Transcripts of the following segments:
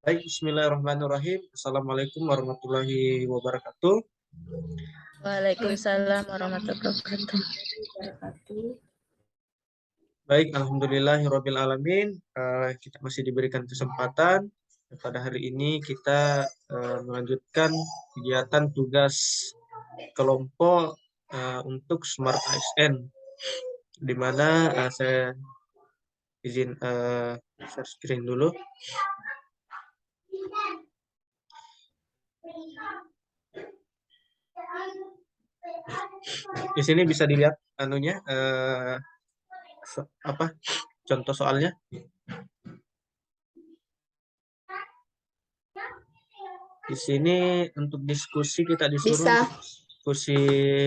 Baik, bismillahirrahmanirrahim. Assalamualaikum warahmatullahi wabarakatuh. Waalaikumsalam warahmatullahi wabarakatuh. Baik, alhamdulillahirabbil alamin. Kita masih diberikan kesempatan. Pada hari ini kita melanjutkan kegiatan tugas kelompok untuk Smart ASN, di mana saya izin share screen dulu. Di sini bisa dilihat anunya contoh soalnya. Di sini untuk diskusi kita disuruh untuk diskusi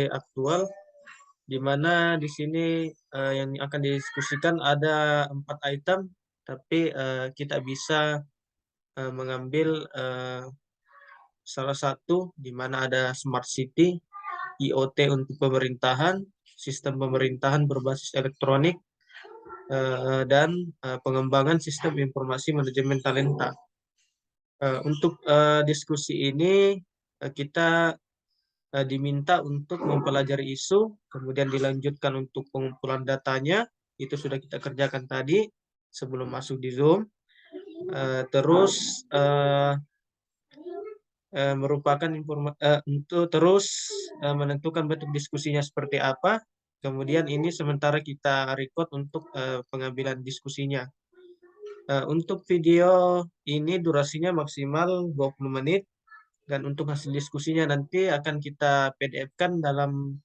aktual, di mana di sini yang akan didiskusikan ada 4 item, tapi kita bisa mengambil salah satu, di mana ada Smart City, IoT untuk pemerintahan, sistem pemerintahan berbasis elektronik, dan pengembangan sistem informasi manajemen talenta. Untuk diskusi ini kita diminta untuk mempelajari isu, kemudian dilanjutkan untuk pengumpulan datanya, itu sudah kita kerjakan tadi sebelum masuk di Zoom. Terus merupakan untuk terus menentukan bentuk diskusinya seperti apa. Kemudian ini sementara kita record untuk pengambilan diskusinya. Untuk video ini durasinya maksimal 20 menit. Dan untuk hasil diskusinya nanti akan kita PDF-kan dalam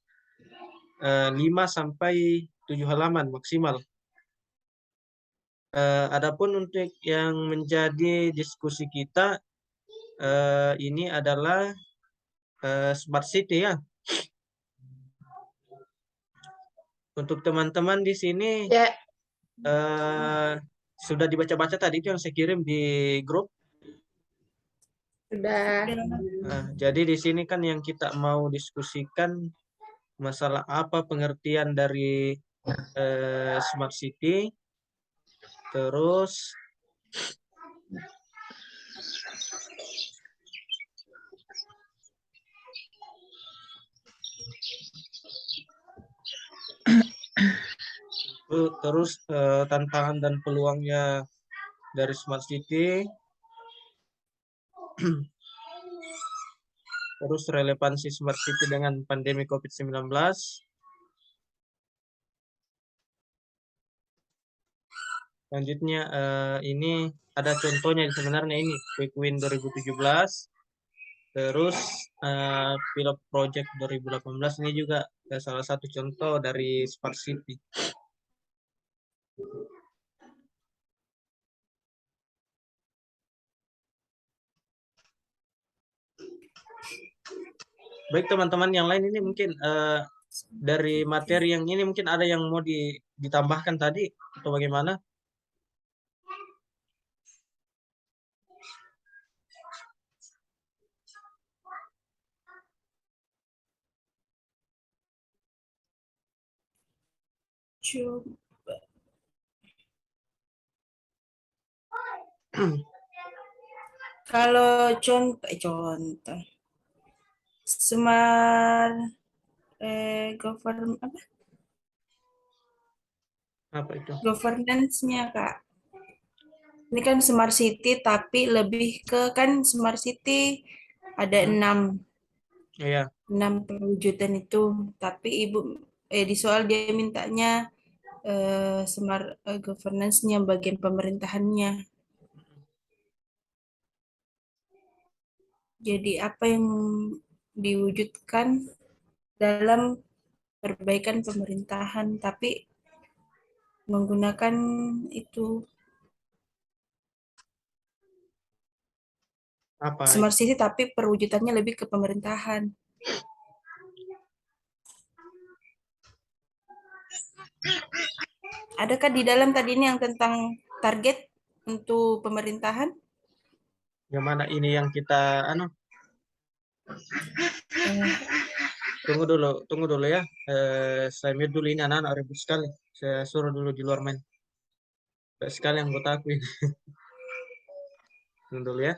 5 sampai 7 halaman maksimal. Adapun untuk yang menjadi diskusi kita ini adalah Smart City ya. Untuk teman-teman di sini sudah dibaca-baca tadi itu yang saya kirim di grup. Sudah. Jadi di sini kan yang kita mau diskusikan masalah apa pengertian dari Smart City, terus tantangan dan peluangnya dari Smart City, terus relevansi Smart City dengan pandemi COVID-19. Selanjutnya ini ada contohnya sebenarnya, ini Quick Win 2017, terus Pilot Project 2018 ini juga salah satu contoh dari Smart City. Baik teman-teman yang lain, ini mungkin dari materi yang ini mungkin ada yang mau ditambahkan tadi atau bagaimana? Coba. Kalau contoh Smart Apa itu? governance-nya Kak. Ini kan Smart City tapi lebih ke kan Smart City ada 6 Iya. perwujudan itu. Tapi di soal dia mintanya smart governance-nya bagian pemerintahannya. Jadi apa yang diwujudkan dalam perbaikan pemerintahan, tapi menggunakan itu Apa? Smart City, tapi perwujudannya lebih ke pemerintahan. Adakah di dalam tadi ini yang tentang target untuk pemerintahan? Yang mana ini yang kita tunggu dulu ya. Saya mute dulu, ini anak-anak ribut sekali. Saya suruh dulu di luar main. Sekali yang buat aku ini. Tunggu dulu ya.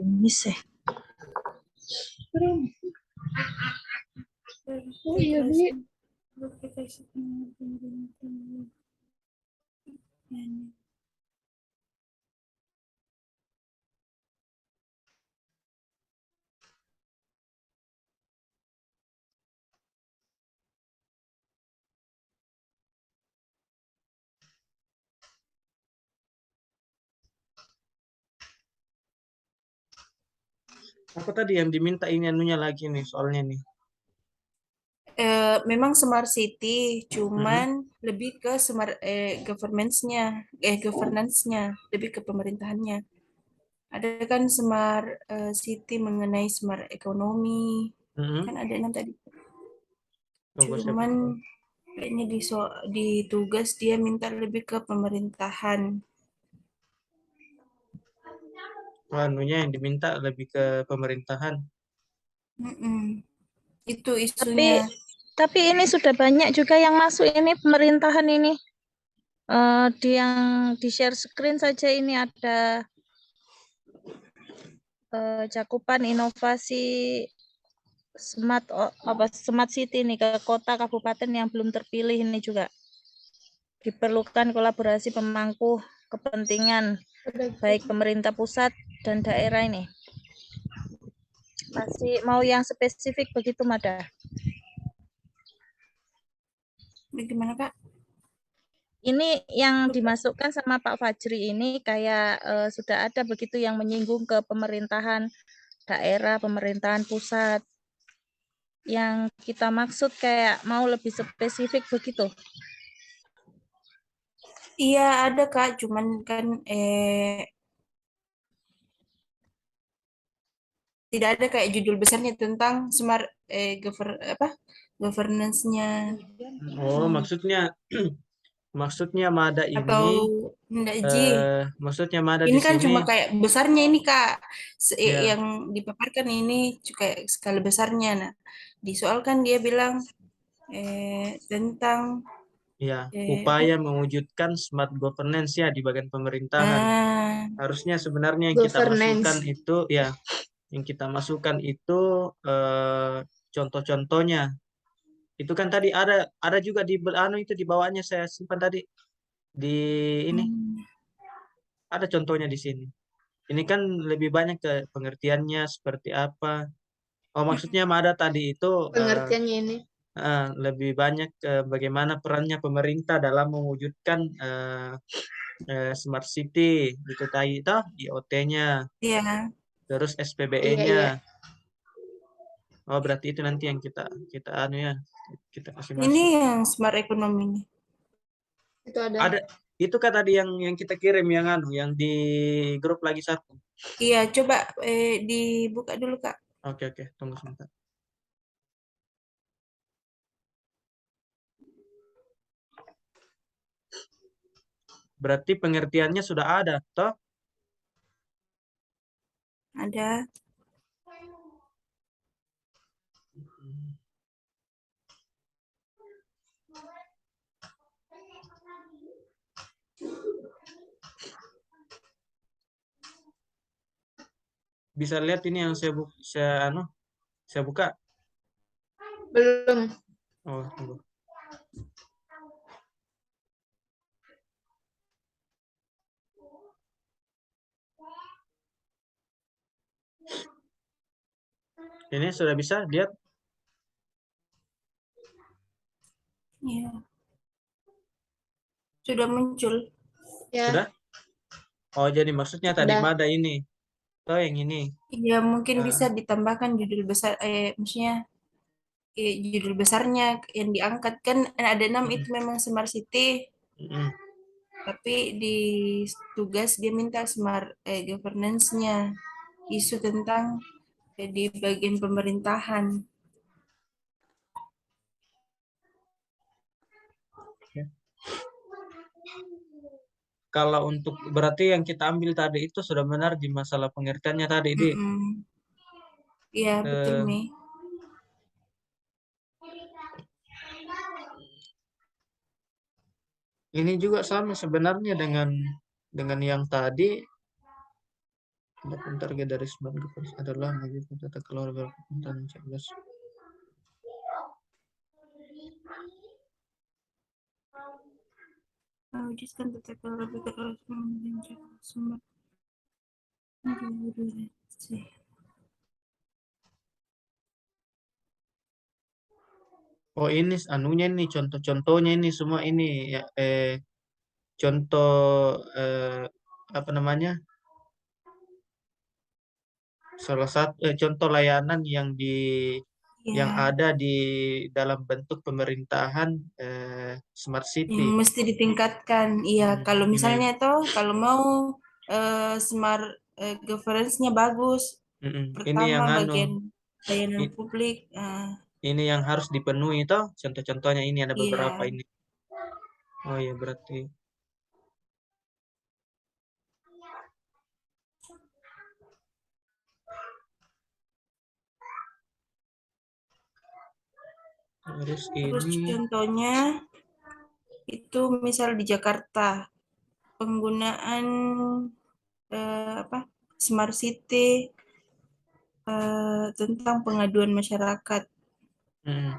Ini sih. Oh iya, Bi. Apa tadi yang diminta ini anunya lagi nih soalnya nih? Memang smart city, Mm-mm. cuman lebih ke smart governance-nya, lebih ke pemerintahannya. Ada kan smart city mengenai smart ekonomi, Mm-mm. kan ada enam tadi. Tunggu siapa Cuman tahu. kayaknya di tugas dia minta lebih ke pemerintahan. Anunya yang diminta lebih ke pemerintahan. Mm-mm. Itu Tapi isunya. tapi ini sudah banyak juga yang masuk ini pemerintahan ini. Di yang di share screen saja ini ada cakupan inovasi smart city ini ke kota kabupaten yang belum terpilih ini juga. Diperlukan kolaborasi pemangku kepentingan baik pemerintah pusat dan daerah ini. Masih mau yang spesifik begitu, Mada? Gimana, Kak? Ini yang dimasukkan sama Pak Fajri ini kayak sudah ada begitu yang menyinggung ke pemerintahan daerah, pemerintahan pusat. Yang kita maksud kayak mau lebih spesifik begitu. Iya ada Kak, cuman kan tidak ada kayak judul besarnya tentang smart governance-nya. Oh, Hmm. maksudnya Mada Atau ini enggak Ji. maksudnya Mada Ini di kan sini cuma kayak besarnya ini Kak. ya Yang dipaparkan ini kayak skala besarnya. Nah, di soal kan dia bilang tentang ya apa? upaya mewujudkan smart governance ya di bagian pemerintahan. Nah, Harusnya sebenarnya yang kita masukkan governance. itu ya yang kita masukkan itu contoh-contohnya. Itu kan tadi ada juga di anu itu di bawahnya saya simpan tadi di ini Hmm. ada contohnya di sini. Ini kan lebih banyak ke pengertiannya seperti apa. Oh, maksudnya Mada tadi itu Pengertiannya ini. lebih banyak bagaimana perannya pemerintah dalam mewujudkan smart city itu tadi toh IoT-nya, Iya. terus Iya, iya. SPBE-nya. Oh, berarti itu nanti yang kita kita anu ya, kita kasih Ini masuk. yang smart economy ini. Itu ada. Ada itu kan tadi yang kita kirim yang anu yang di grup lagi satu. Iya, coba dibuka dulu, Kak. Oke oke, tunggu sebentar. Berarti pengertiannya sudah ada, toh? Ada. Bisa lihat ini yang saya buka. Belum. Oh, tunggu. Ini sudah bisa lihat? Iya, sudah muncul. Sudah? Ya, Oh, jadi maksudnya tadi sudah. Mada ini. Toh yang ini. Iya, mungkin bisa Eh, ditambahkan judul besar, maksudnya judul besarnya yang diangkat kan ada 6 itu mm, memang Smart City, mm, tapi di tugas dia minta smart governance-nya, isu tentang di bagian pemerintahan. ya. Kalau untuk berarti yang kita ambil tadi itu sudah benar di masalah pengertiannya tadi di Mm-mm. Iya, betul, Eh, Mi. ini juga sama sebenarnya dengan yang tadi. Adapun target dari smart governance adalah mewujudkan tata kelola berkelanjutan 11. Mewujudkan tata kelola berkelanjutan sumber durasi. Oh ini anunya ini contoh-contohnya ini semua ini ya, contoh apa namanya, salah satu contoh layanan yang Ya, ada di dalam bentuk pemerintahan smart yang city. mesti ditingkatkan. Iya, kalau Ini misalnya kalau mau smart governance-nya bagus, ini pertama yang anu bagian layanan i- publik. ini yang harus dipenuhi toh. Contoh-contohnya ini ada beberapa Iya, ini. Oh ya berarti harus terus ini. contohnya itu misal di Jakarta penggunaan apa smart city tentang pengaduan masyarakat. Mm.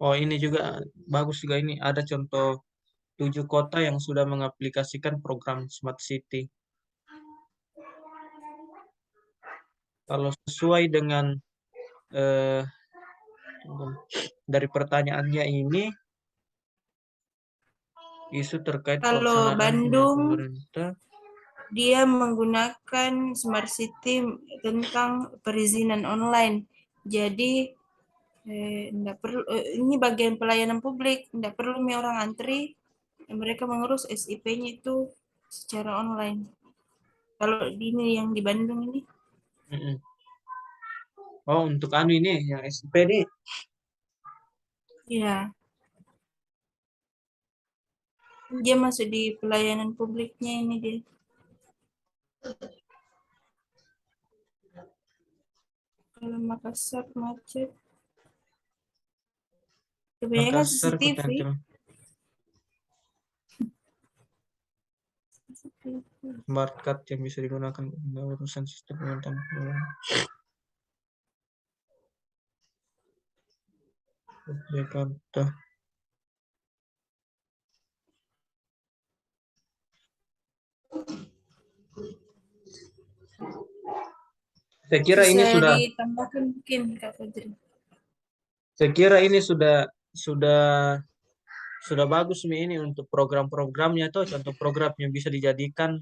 Oh ini juga bagus juga ini ada contoh 7 kota yang sudah mengaplikasikan program Smart City. Kalau sesuai dengan eh, dari pertanyaannya ini, isu terkait Kalau pelaksanaan pemerintahan Bandung pemerintah. dia menggunakan smart city tentang perizinan online. Jadi enggak perlu ini bagian pelayanan publik, enggak perlu orang antri, mereka mengurus SIP-nya itu secara online. Kalau ini yang di Bandung ini, Mm-mm. Oh untuk anu ini yang SP ini. ya dia masuk di pelayanan publiknya ini dia. Kalau Makassar macet, kebanyakan Makassar CCTV. Kota Ancaman. Smart card yang bisa digunakan untuk urusan sistem pemerintahan Jakarta. Saya kira ini Bisa sudah ditambahkan mungkin Kak Fadri. Saya kira ini sudah bagus Mi, ini untuk program-programnya tuh contoh program yang bisa dijadikan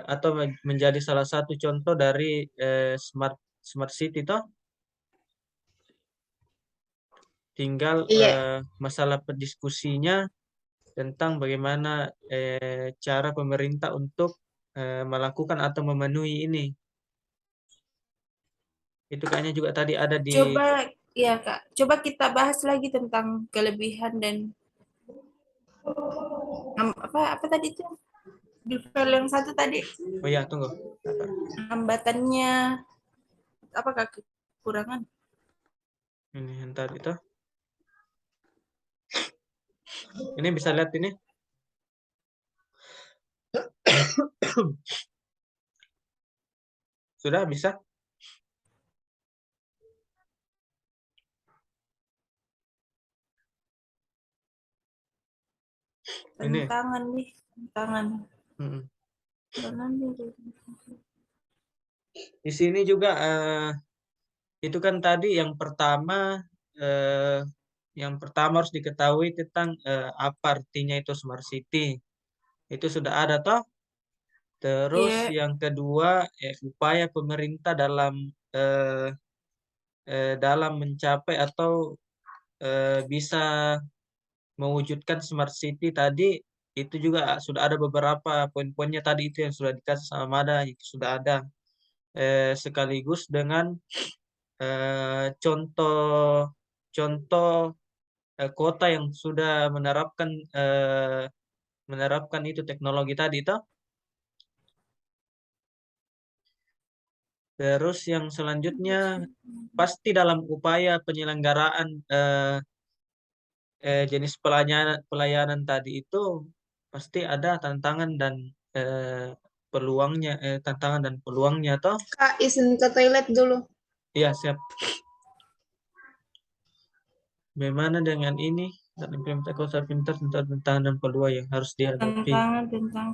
atau menjadi salah satu contoh dari smart smart city toh. Tinggal Iya. masalah pendiskusinya tentang bagaimana cara pemerintah untuk melakukan atau memenuhi ini. Itu kayaknya juga tadi ada di. Coba ya Kak, coba kita bahas lagi tentang kelebihan dan apa tadi itu di file yang satu tadi Oh ya, tunggu. hambatannya apakah kekurangan? Ini yang tadi toh. Ini bisa lihat ini. Sudah bisa? Ini. Tantangan nih, tantangan. Mm-mm. Tantangan nih. Di sini juga itu kan tadi eh, yang pertama harus diketahui tentang apa artinya itu smart city. Itu sudah ada toh. Terus Iya, yang kedua upaya pemerintah eh, dalam mencapai atau bisa mewujudkan smart city tadi itu juga sudah ada beberapa poin-poinnya tadi itu yang sudah dikasih sama Mada itu sudah ada sekaligus dengan contoh-contoh kota yang sudah menerapkan menerapkan itu teknologi tadi toh. Terus yang selanjutnya pasti dalam upaya penyelenggaraan jenis pelayanan tadi itu pasti ada tantangan dan peluangnya, tantangan dan peluangnya toh. Kak, izin ke toilet dulu. Iya, siap. Bagaimana dengan ini dan implementasi kota pintar tentang tantangan dan peluang yang harus dihadapi. Tantangan tentang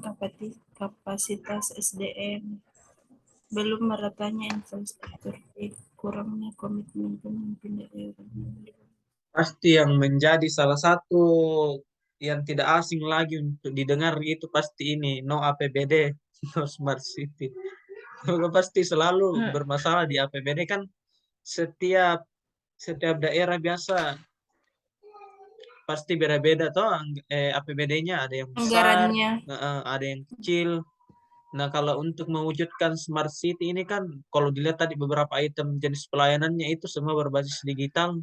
kapasitas SDM, belum meratanya infrastruktur, kurangnya komitmen pemimpin daerah. Pasti yang menjadi salah satu yang tidak asing lagi untuk didengar itu pasti ini, no APBD, no Smart City. Maka pasti selalu bermasalah di APBD kan. Setiap daerah biasa pasti beda-beda toh APBD-nya, ada yang besar, Anggarannya. ada yang kecil. Nah, kalau untuk mewujudkan Smart City ini kan, kalau dilihat tadi beberapa item jenis pelayanannya itu semua berbasis digital,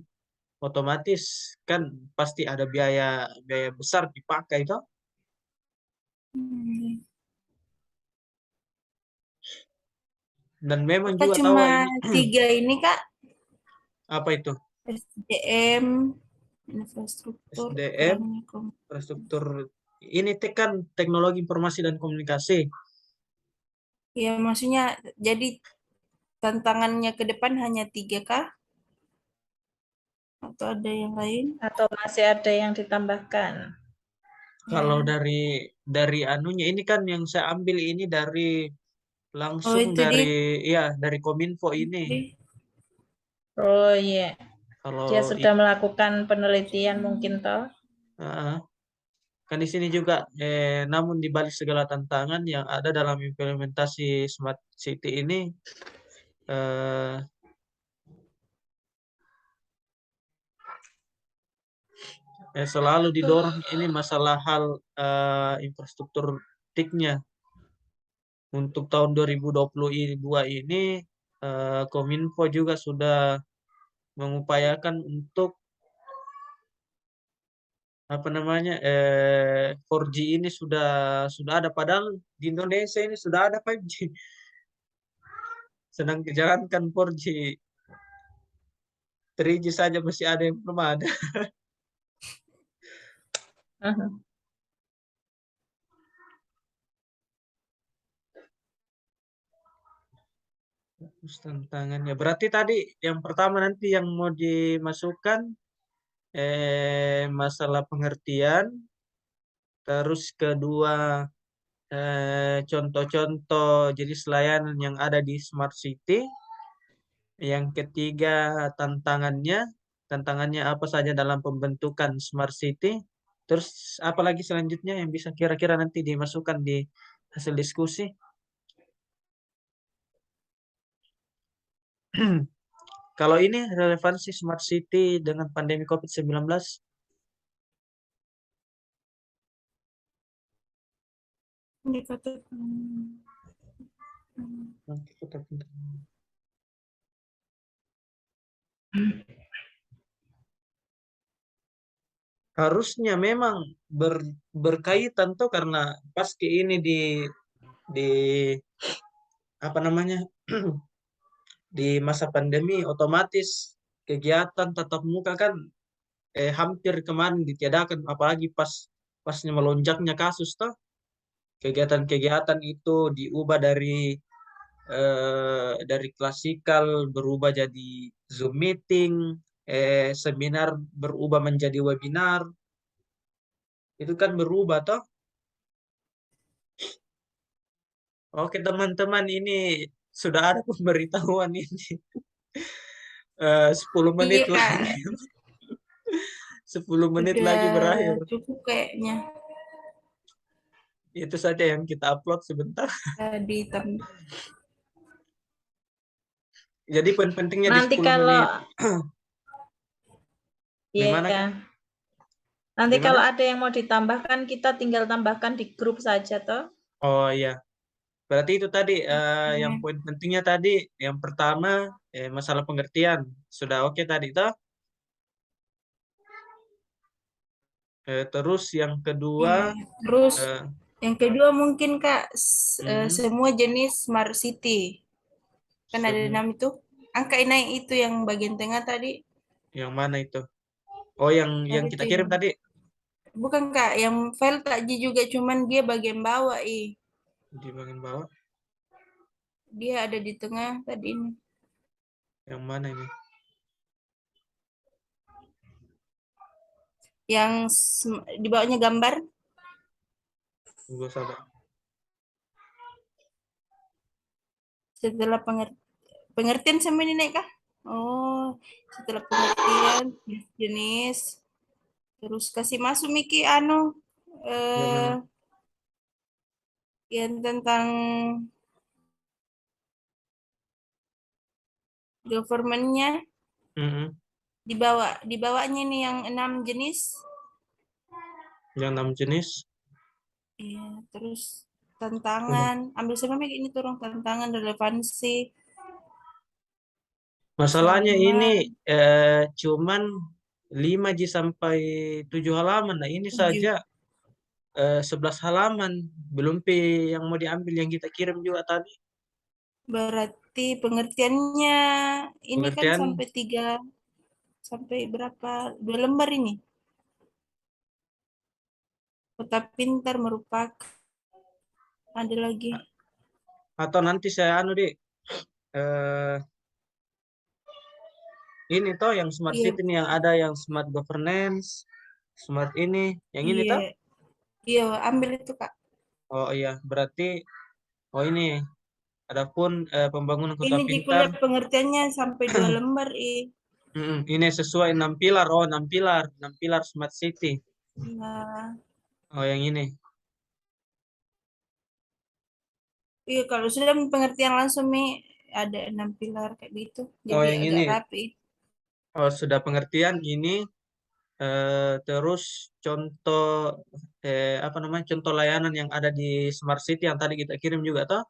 otomatis kan pasti ada biaya besar dipakai toh. Dan memang Kita juga tahu cuma ini 3 ini Kak, apa itu? SDM, infrastruktur, SDM, kurangnya komitmen. infrastruktur. Ini kan teknologi informasi dan komunikasi. Ya maksudnya jadi tantangannya ke depan hanya 3 kah? Atau ada yang lain? Atau masih ada yang ditambahkan? Kalau Ya. dari anunya ini kan yang saya ambil ini dari Oh langsung itu dari dari Kominfo ini. Oh iya, Kalau dia sudah melakukan penelitian mungkin toh. kan di sini juga namun di balik segala tantangan yang ada dalam implementasi Smart City ini eh, selalu didorong ini masalah hal infrastruktur TIK-nya. Untuk tahun 2022 ini Kominfo juga sudah mengupayakan untuk apa namanya 4G ini sudah ada, padahal di Indonesia ini sudah ada 5G. Sedang dijalankan 4G, 3G saja masih ada yang belum ada. Terus tantangannya berarti tadi yang pertama nanti yang mau dimasukkan masalah pengertian, terus kedua contoh-contoh jenis layanan yang ada di Smart City. Yang ketiga tantangannya apa saja dalam pembentukan Smart City. Terus apa lagi selanjutnya yang bisa kira-kira nanti dimasukkan di hasil diskusi? Kalau ini relevansi Smart City dengan pandemi COVID-19. Harusnya memang berkaitan tuh, karena pas ke ini di apa namanya di masa pandemi otomatis kegiatan tatap muka kan hampir kemarin ditiadakan, apalagi pasnya melonjaknya kasus toh. Kegiatan-kegiatan itu diubah dari klasikal berubah jadi Zoom meeting, seminar berubah menjadi webinar. Itu kan berubah toh. Oke teman-teman, ini sudah ada pemberitahuan ini. 10 menit Iya Kak, lagi. 10 menit lagi udah berakhir. cukup kayaknya. Itu saja yang kita upload sebentar. Tadi Jadi pentingnya di Nanti 10 kalau menit. Gimana iya, kan? nanti Gimana? kalau ada yang mau ditambahkan kita tinggal tambahkan di grup saja toh. Oh iya. Berarti itu tadi yang poin pentingnya tadi, yang pertama masalah pengertian. Sudah oke tadi toh? Terus yang kedua, Iya. Terus eh, yang kedua mungkin Kak, mm, semua jenis smart city. Kan ada semua 6 itu. Angka naik itu yang bagian tengah tadi. yang mana itu? Oh, yang Ada kita tuh kirim yang tadi bukan Kak, yang file takji juga cuman dia bagian bawah di bagian bawah. Dia ada di tengah tadi ini. Yang mana ini? Yang di bawahnya gambar. Tunggu sabar. Setelah pengertian sama ini naik kah? Oh, setelah pengertian jenis, terus kasih masuk Miki Yang mana? eh yang tentang government-nya Mm-mm. di bawahnya nih yang 6 jenis. Yang 6 jenis. Iya, terus tantangan, ambil sama Miki ini turun tantangan relevansi Masalahnya sama ini cuman 5 sampai 7 halaman. Nah, ini 7. saja 11 halaman. Belum yang mau diambil yang kita kirim juga tadi. Berarti pengertiannya ini kan Pengertian sampai berapa? 2 lembar ini. Kota pintar merupakan ada lagi. atau nanti saya di eh, ini toh yang smart Iya, city nih, yang ada yang smart governance, smart yang ini iya, toh. iya, ambil itu Kak. Oh iya, berarti ini. Adapun pembangunan kota Ini di pintar, kuliah pengertiannya sampai 2 lembar. ini sesuai 6 pilar. Oh, 6 pilar, 6 pilar smart city. Nah, Oh, yang ini. iya kalau sudah pengertian langsung ada 6 pilar kayak gitu. Oh, Jadi yang agak ini. rapi. Oh, sudah pengertian ini. Terus contoh apa namanya? Contoh layanan yang ada di smart city yang tadi kita kirim juga toh.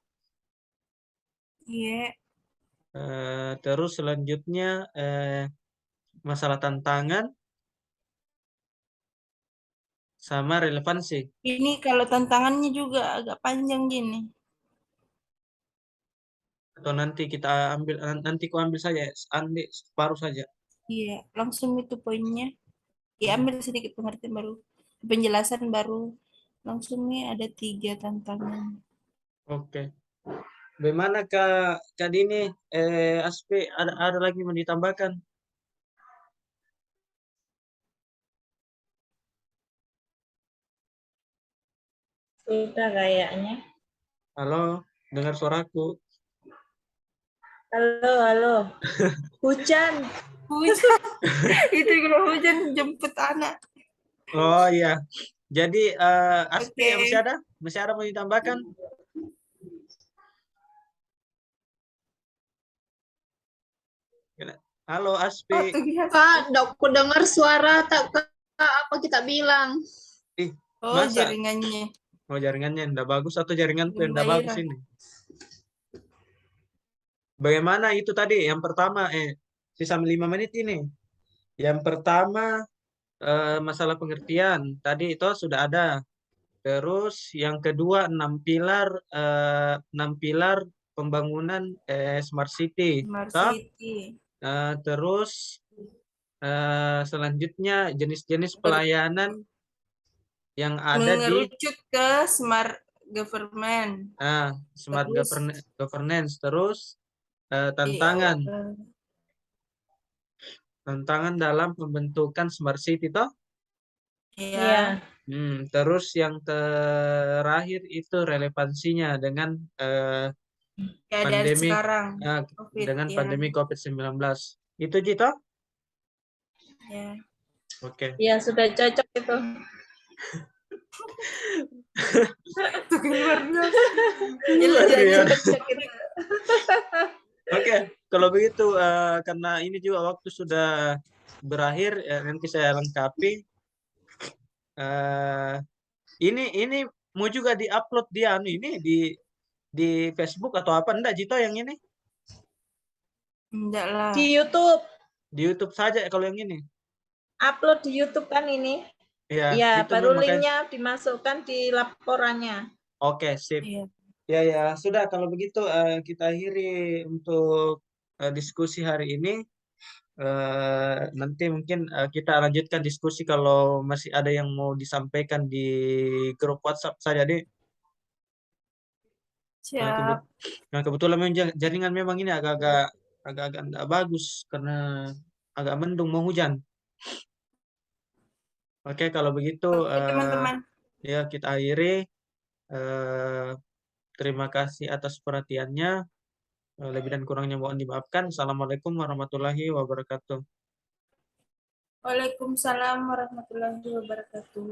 Iya, Terus selanjutnya masalah tantangan sama relevansi. ini kalau tantangannya juga agak panjang gini. Atau nanti kita ambil, nanti ku ambil saja, Andi separuh saja. Iya, langsung itu poinnya. Ya, Hmm, ambil sedikit pengertian baru, penjelasan baru. Langsung ada 3 tantangan. Oke. Bagaimana Kak Dini? Aspi ada lagi mau ditambahkan? Sudah kayaknya. Halo, dengar suaraku. Halo, halo. Hujan. Hujan. Itu kalau hujan jemput anak. Oh iya. Jadi Aspi Oke. masih ada? Masih ada mau ditambahkan? Halo Aspi. Oh, tuh lihat. Kak, aku dengar suara tak Kak, apa kita bilang? Ih, Oh, masa? jaringannya. Oh, jaringannya enggak bagus atau jaringanku yang enggak bagus Gembira. ini? Bagaimana itu tadi? Yang pertama, sisa 5 menit ini. Yang pertama, masalah pengertian. Tadi itu sudah ada. Terus yang kedua, 6 pilar pembangunan smart city. Smart Toh? City. Terus selanjutnya jenis-jenis Ber- pelayanan yang ada di mengerucut ke smart government. smart Terus, governance. Terus iya, tantangan dalam pembentukan smart city toh. iya, Terus yang terakhir itu relevansinya dengan keadaan pandemi sekarang. eh, COVID, dengan ya. pandemi COVID-19. Itu Jito? Ya. Oke. Ya, sudah cocok itu. Tuh keluar Luar biasa. Cocok itu. Oke, kalau begitu karena ini juga waktu sudah berakhir, nanti saya lengkapi. Eh, ini mau juga diupload ini di Facebook atau apa? Enggak, Jito yang ini? Enggak lah. Di YouTube. Di YouTube saja kalau yang ini. Upload di YouTube kan ini. Ya, Iya, itu baru makanya. linknya dimasukkan di laporannya. Oke, sip. Iya. Ya, ya, sudah kalau begitu kita akhiri untuk diskusi hari ini. Nanti mungkin kita lanjutkan diskusi kalau masih ada yang mau disampaikan di grup WhatsApp saja, deh. Siap. Nah, kebetulan memang jaringan memang ini agak-agak nggak bagus karena agak mendung mau hujan. Oke, kalau begitu Oke, teman-teman. ya kita akhiri. Eh, Terima kasih atas perhatiannya. Lebih dan kurangnya mohon dimaafkan. Assalamualaikum warahmatullahi wabarakatuh. Waalaikumsalam warahmatullahi wabarakatuh.